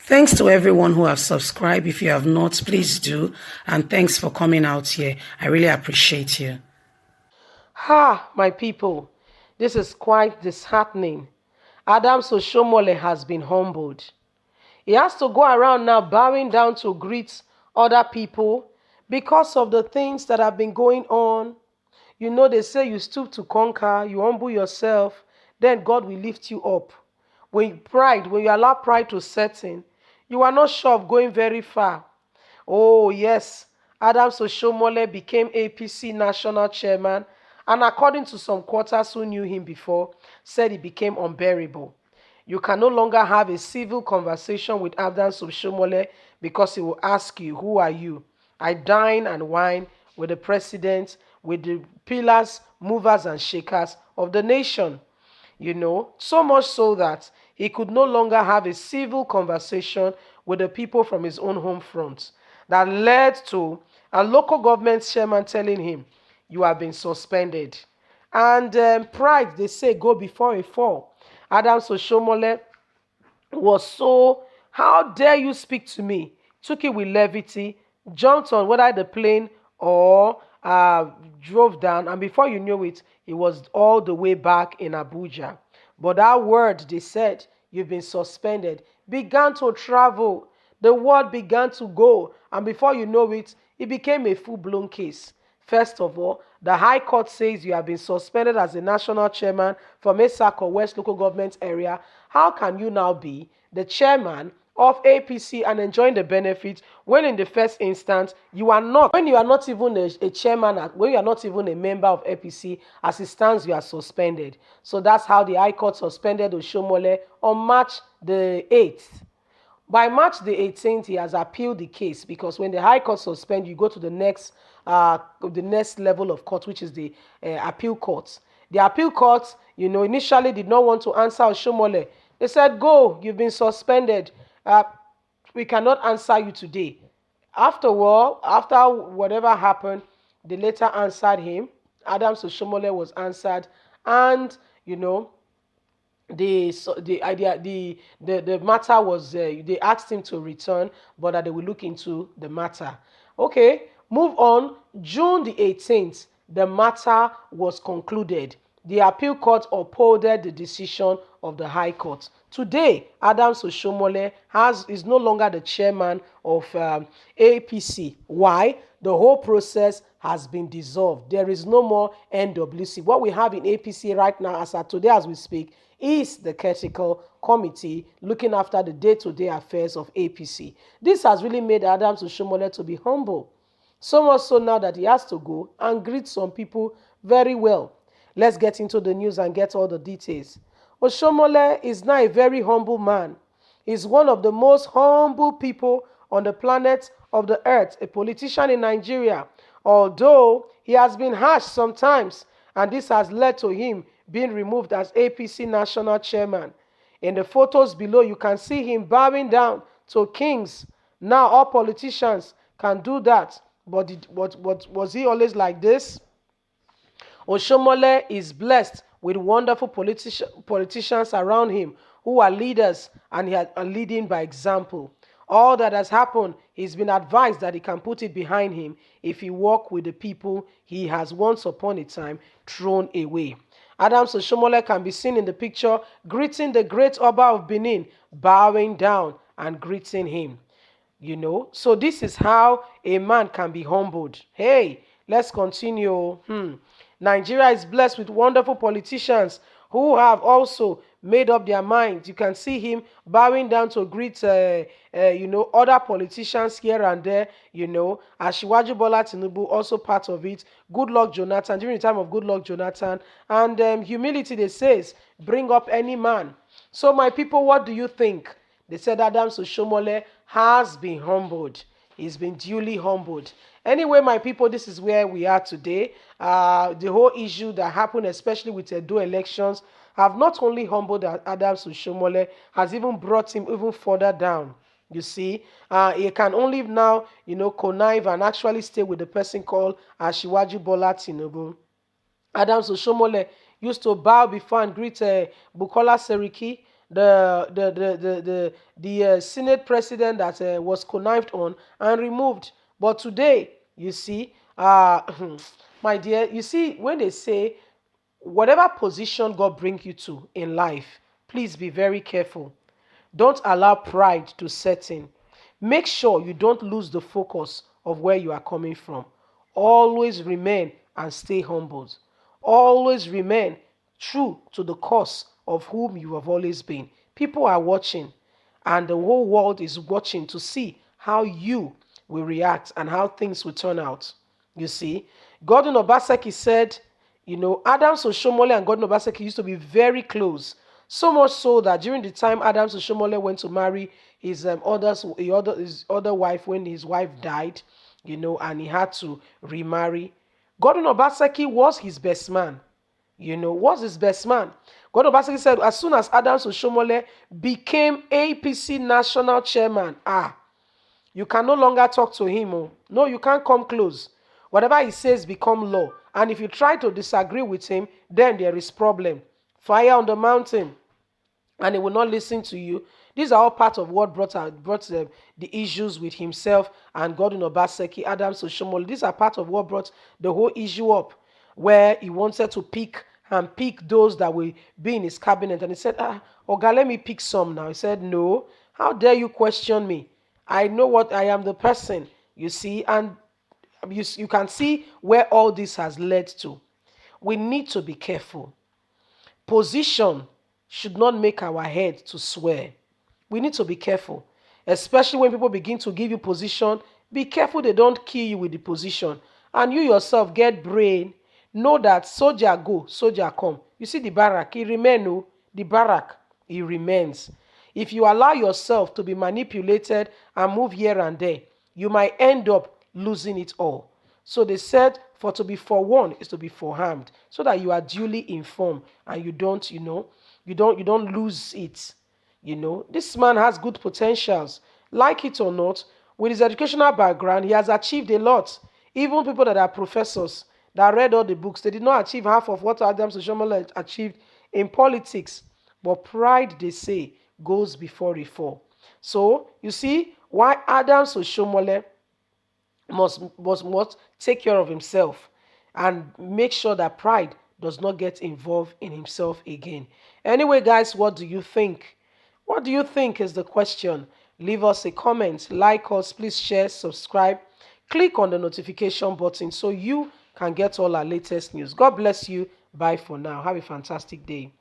Thanks to everyone who have subscribed. If you have not, please do. And thanks for coming out here. I really appreciate you. Ha, my people, this is quite disheartening. Adams Oshiomhole has been humbled. He has to go around now bowing down to greet other people because of the things that have been going on. You know, they say you stoop to conquer, you humble yourself, then God will lift you up. When you allow pride to set in, you are not sure of going very far. Oh, yes, Adams Oshiomhole became APC national chairman, and according to some quarters who knew him before, said he became unbearable. You can no longer have a civil conversation with Adams Oshiomhole because he will ask you, who are you? I dine and wine with the president, with the pillars, movers, and shakers of the nation. So much so that he could no longer have a civil conversation with the people from his own home front. That led to a local government chairman telling him, "You have been suspended." And pride, they say, go before a fall. Adams Oshiomhole was so, how dare you speak to me? Took it with levity, jumped on whether the plane or drove down, and before you knew it, he was all the way back in Abuja. But that word they said, "You've been suspended," began to travel. The word began to go, and before you know it, it became a full blown case. First of all, the High Court says you have been suspended as a national chairman from Esako West local government area. How can you now be the chairman of APC and enjoying the benefits when in the first instance you are not, when you are not even a chairman, when you are not even a member of APC, as it stands, you are suspended. So that's how the High Court suspended Oshiomhole on March the 8th. By March the 18th, he has appealed the case because when the High Court suspends, you go to the next level of court, which is the appeal court. The appeal court, initially did not want to answer Oshiomhole. They said, "Go, you've been suspended. We cannot answer you today." Afterward, after whatever happened, they later answered him. Adams Oshiomhole was answered, and the idea the matter was, they asked him to return, but that they will look into the matter. Okay, move on. June the 18th, the matter was concluded. The appeal court upholded the decision of the High Court. Today, Adams Oshiomhole is no longer the chairman of APC. Why? The whole process has been dissolved. There is no more NWC. What we have in APC right now, as of today as we speak, is the critical committee looking after the day-to-day affairs of APC. This has really made Adams Oshiomhole to be humble. So much so now that he has to go and greet some people very well. Let's get into the news and get all the details. Oshiomhole is now a very humble man. He's one of the most humble people on the planet of the earth, a politician in Nigeria. Although he has been harsh sometimes, and this has led to him being removed as APC national chairman. In the photos below, you can see him bowing down to kings. Now all politicians can do that. But was he always like this? Oshiomhole is blessed with wonderful politicians around him who are leaders and are leading by example. All that has happened, he's been advised that he can put it behind him if he walk with the people he has once upon a time thrown away. Adams Oshiomhole can be seen in the picture greeting the great Oba of Benin, bowing down and greeting him. So this is how a man can be humbled. Hey, let's continue. Nigeria is blessed with wonderful politicians who have also made up their minds. You can see him bowing down to greet other politicians here and there. Asiwaju Bola Tinubu also part of it. Good luck Jonathan, during the time of Good luck Jonathan. And humility, they says, bring up any man. So my people, what do you think? They said Adams Oshiomhole has been humbled. He's been duly humbled. Anyway, my people, this is where we are today. The whole issue that happened, especially with the Edo elections, have not only humbled Adams Oshiomhole, has even brought him even further down. You see, he can only now, connive and actually stay with the person called Asiwaju Bola Tinubu. Adams Oshiomhole used to bow before and greet Bukola Seriki, the Senate president that was connived on and removed. But today, you see, my dear, you see, when they say whatever position God brings you to in life, please be very careful. Don't allow pride to set in. Make sure you don't lose the focus of where you are coming from. Always remain and stay humbled. Always remain true to the cause of whom you have always been. People are watching, and the whole world is watching to see how you will react and how things will turn out. You see, Gordon Obaseki said, Adams Oshomole and Gordon Obaseki used to be very close. So much so that during the time Adams Oshomole went to marry his other wife when his wife died, and he had to remarry. Gordon Obaseki was his best man. Was his best man. Gordon Obaseki said as soon as Adams Oshomole became APC national chairman, you can no longer talk to him. Oh. No, you can't come close. Whatever he says become law. And if you try to disagree with him, then there is problem. Fire on the mountain, and he will not listen to you. These are all part of what brought the issues with himself and Gordon Obaseki, Adams Oshomole. These are part of what brought the whole issue up, where he wanted to pick those that will be in his cabinet. And he said, Oga, let me pick some now. He said, no, how dare you question me? I know what I am the person, you see, and you can see where all this has led to. We need to be careful. Position should not make our head to swear. We need to be careful, especially when people begin to give you position. Be careful they don't kill you with the position. And you yourself get brain. Know that soldier go, soldier come. You see the barrack, he remain. Oh, the barrack, he remains. If you allow yourself to be manipulated and move here and there, you might end up losing it all. So they said, for to be forewarned is to be forearmed, so that you are duly informed and you don't lose it. This man has good potentials. Like it or not, with his educational background, he has achieved a lot. Even people that are professors that read all the books, they did not achieve half of what Adams Oshiomhole achieved in politics. But pride, they say, goes before a fall. So you see why Adams Oshiomhole must take care of himself and make sure that pride does not get involved in himself again. Anyway, guys, what do you think? What do you think is the question? Leave us a comment, like us, please share, subscribe, click on the notification button so you can get all our latest news. God bless you. Bye for now. Have a fantastic day.